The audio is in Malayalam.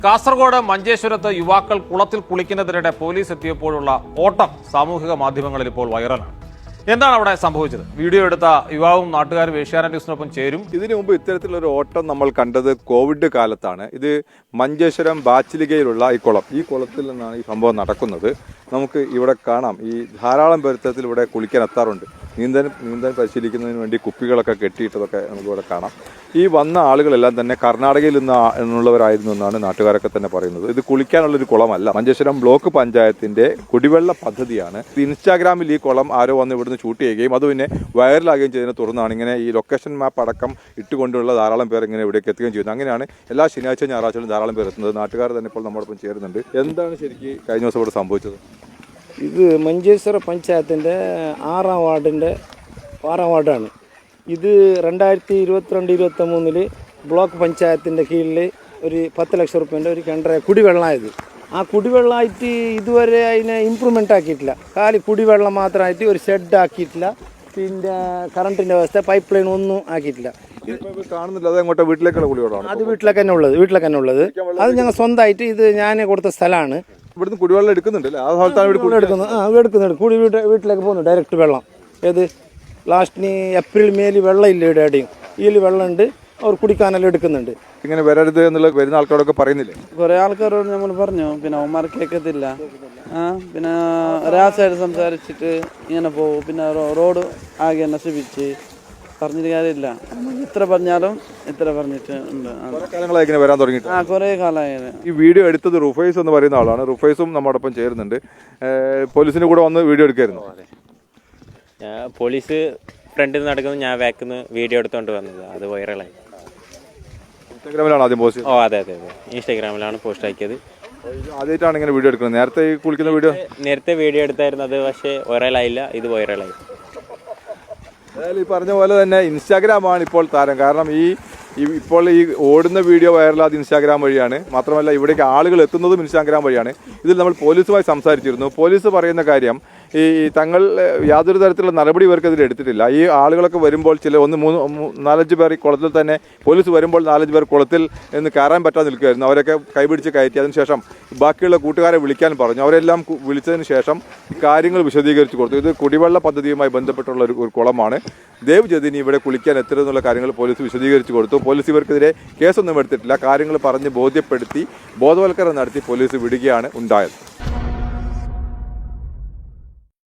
കാസർഗോഡ് മഞ്ചേശ്വരത്ത് യുവാക്കൾ കുളത്തിൽ കുളിക്കുന്നതിനിടെ പോലീസ് എത്തിയപ്പോഴുള്ള ഓട്ടം സാമൂഹിക മാധ്യമങ്ങളിൽ ഇപ്പോൾ വൈറലാണ്. എന്താണ് അവിടെ സംഭവിച്ചത്? വീഡിയോ എടുത്ത യുവാവും നാട്ടുകാരും ഏഷ്യാനെറ്റ് ന്യൂസിനൊപ്പം ചേരും. ഇതിനു മുമ്പ് ഇത്തരത്തിലൊരു ഓട്ടം നമ്മൾ കണ്ടത് കോവിഡ് കാലത്താണ്. ഇത് മഞ്ചേശ്വരം ബാച്ചിലികയിലുള്ള ഈ കുളത്തിൽ നിന്നാണ് ഈ സംഭവം നടക്കുന്നത്. നമുക്ക് ഇവിടെ കാണാം, ഈ ധാരാളം പേരത്തിൽ ഇവിടെ കുളിക്കാൻ എത്താറുണ്ട്. നീന്തൽ പരിശീലിക്കുന്നതിന് വേണ്ടി കുപ്പികളൊക്കെ കെട്ടിയിട്ടതൊക്കെ നമുക്കിവിടെ കാണാം. ഈ വന്ന ആളുകളെല്ലാം തന്നെ കർണാടകയിൽ നിന്നുള്ളവരായിരുന്നു എന്നാണ് നാട്ടുകാരൊക്കെ തന്നെ പറയുന്നത്. ഇത് കുളിക്കാനുള്ളൊരു കുളമല്ല, മഞ്ചേശ്വരം ബ്ലോക്ക് പഞ്ചായത്തിന്റെ കുടിവെള്ള പദ്ധതിയാണ്. ഇൻസ്റ്റാഗ്രാമിൽ ഈ കുളം ആരോ വന്ന് ഇവിടുന്ന് ഷൂട്ട് ചെയ്യുകയും അത് പിന്നെ വൈറലാകുകയും ചെയ്തതിനെ തുടർന്നാണ് ഇങ്ങനെ ഈ ലൊക്കേഷൻ മാപ്പ് അടക്കം ഇട്ടുകൊണ്ടുള്ള ധാരാളം പേർ ഇങ്ങനെ ഇവിടേക്ക് എത്തുകയും ചെയ്യുന്നത്. അങ്ങനെയാണ് എല്ലാ ശനിയാഴ്ച ഞായറാഴ്ചയിലും ധാരാളം പേർ എത്തുന്നത്. നാട്ടുകാർ തന്നെ ഇപ്പോൾ നമ്മോടൊപ്പം ചേരുന്നുണ്ട്. എന്താണ് ശരിക്കും കഴിഞ്ഞ ദിവസം ഇവിടെ സംഭവിച്ചത്? ഇത് മഞ്ചേശ്വര പഞ്ചായത്തിൻ്റെ 6ാം വാർഡാണ്. ഇത് 2022-23 ബ്ലോക്ക് പഞ്ചായത്തിൻ്റെ കീഴിൽ ഒരു 10 ലക്ഷം റുപ്യേൻ്റെ ഒരു കിണർ കുടിവെള്ളമായത്. ആ കുടിവെള്ളമായിട്ട് ഇതുവരെ അതിനെ ഇമ്പ്രൂവ്മെൻ്റ് ആക്കിയിട്ടില്ല. കാലി കുടിവെള്ളം മാത്രമായിട്ട് ഒരു ഷെഡ് ആക്കിയിട്ടില്ല. പിന്നെ കറണ്ടിൻ്റെ വ്യവസ്ഥ, പൈപ്പ് ലൈൻ ഒന്നും ആക്കിയിട്ടില്ല. കാണുന്നില്ല. അത് അങ്ങോട്ട് വീട്ടിലേക്കുള്ള കുടിവെള്ളമാണ്. അത് വീട്ടിലേക്ക് തന്നെ ഉള്ളത്. അത് ഞങ്ങൾ സ്വന്തമായിട്ട് ഇത് ഞാൻ കൊടുത്ത സ്ഥലമാണ്. ഇവിടുന്ന് കുടിവെള്ളം എടുക്കുന്നുണ്ട്. ആ സ്ഥലത്താണ് എടുക്കുന്നുണ്ട്. കൂടി വീട്ടിലേക്ക് പോകുന്നു ഡയറക്റ്റ് വെള്ളം. ഏത് ലാസ്റ്റിന് ഏപ്രിൽ മേല് വെള്ളം ഇല്ല. ഇവിടെ എവിടെയും ഇതിൽ വെള്ളമുണ്ട്. അവർ കുടിക്കാനെല്ലാം എടുക്കുന്നുണ്ട്. ഇങ്ങനെ വരരുത് എന്നുള്ള വരുന്ന ആൾക്കാരൊക്കെ പറയുന്നില്ലേ? കുറെ ആൾക്കാരോട് നമ്മൾ പറഞ്ഞു, പിന്നെ അവന്മാർ കേൾക്കത്തില്ല. പിന്നെ രാസായിട്ട് സംസാരിച്ചിട്ട് ഇങ്ങനെ പോകും. പിന്നെ റോഡ് ആകെ നശിപ്പിച്ച് പറഞ്ഞിട്ട് കാര്യമില്ല. ഇത്ര പറഞ്ഞാലും ഇത്ര പറഞ്ഞിട്ട് ഉണ്ട്. വരാൻ തുടങ്ങി കുറെ കാലമായി. ഈ വീഡിയോ എടുത്തത് റുഫൈസ് എന്ന് പറയുന്ന ആളാണ്. റുഫൈസും നമ്മോടൊപ്പം ചേരുന്നുണ്ട്. പോലീസിന്റെ കൂടെ വന്ന് വീഡിയോ എടുക്കായിരുന്നു. പോലീസ് ഫ്രണ്ടിൽ നിന്ന് നടക്കുന്നത്, ഞാൻ ബാക്കിൽ വീഡിയോ എടുത്തോണ്ട് വന്നത്. അത് വൈറലായി. ഇൻസ്റ്റാഗ്രാമിലാണ് ആദ്യം പോസ്റ്റ്? അതെ ഇൻസ്റ്റാഗ്രാമിലാണ് പോസ്റ്റ് ആക്കിയത്. ആദ്യമായിട്ടാണ് ഇങ്ങനെ വീഡിയോ എടുക്കുന്നത്. നേരത്തെ ഈ കുളിക്കുന്ന നേരത്തെ വീഡിയോ എടുത്തായിരുന്നു. അത് പക്ഷേ വൈറലായില്ല. ഇത് വൈറലായി. അതായത് ഈ പറഞ്ഞ പോലെ തന്നെ ഇൻസ്റ്റാഗ്രാമാണ് ഇപ്പോൾ താരം. കാരണം ഇപ്പോൾ ഈ ഓടുന്ന വീഡിയോ വൈറലാത് ഇൻസ്റ്റാഗ്രാം വഴിയാണ്. മാത്രമല്ല ഇവിടേക്ക് ആളുകൾ എത്തുന്നതും ഇൻസ്റ്റാഗ്രാം വഴിയാണ്. ഇതിൽ നമ്മൾ പോലീസുമായി സംസാരിച്ചിരുന്നു. പോലീസ് പറയുന്ന കാര്യം, ഈ തങ്ങൾ യാതൊരു തരത്തിലുള്ള നടപടി ഇവർക്കെതിരെ എടുത്തിട്ടില്ല. ഈ ആളുകളൊക്കെ വരുമ്പോൾ 4-5 പേർ ഈ കുളത്തിൽ തന്നെ, പോലീസ് വരുമ്പോൾ 4-5 പേർ കുളത്തിൽ നിന്ന് കയറാൻ പറ്റാതെ നിൽക്കുകയായിരുന്നു. അവരൊക്കെ കൈപിടിച്ച് കയറ്റി. അതിനുശേഷം ബാക്കിയുള്ള കൂട്ടുകാരെ വിളിക്കാൻ പറഞ്ഞു. അവരെല്ലാം വിളിച്ചതിന് ശേഷം കാര്യങ്ങൾ വിശദീകരിച്ചു കൊടുത്തു. ഇത് കുടിവെള്ള പദ്ധതിയുമായി ബന്ധപ്പെട്ടുള്ള ഒരു കുളമാണ്. ദേവ് ജതിനി ഇവിടെ കുളിക്കാൻ എത്തരുതെന്നുള്ള കാര്യങ്ങൾ പോലീസ് വിശദീകരിച്ചു കൊടുത്തു. പോലീസ് ഇവർക്കെതിരെ കേസൊന്നും എടുത്തിട്ടില്ല. കാര്യങ്ങൾ പറഞ്ഞ് ബോധ്യപ്പെടുത്തി ബോധവൽക്കരണം നടത്തി പോലീസ് വിടുകയാണ് ഉണ്ടായത്.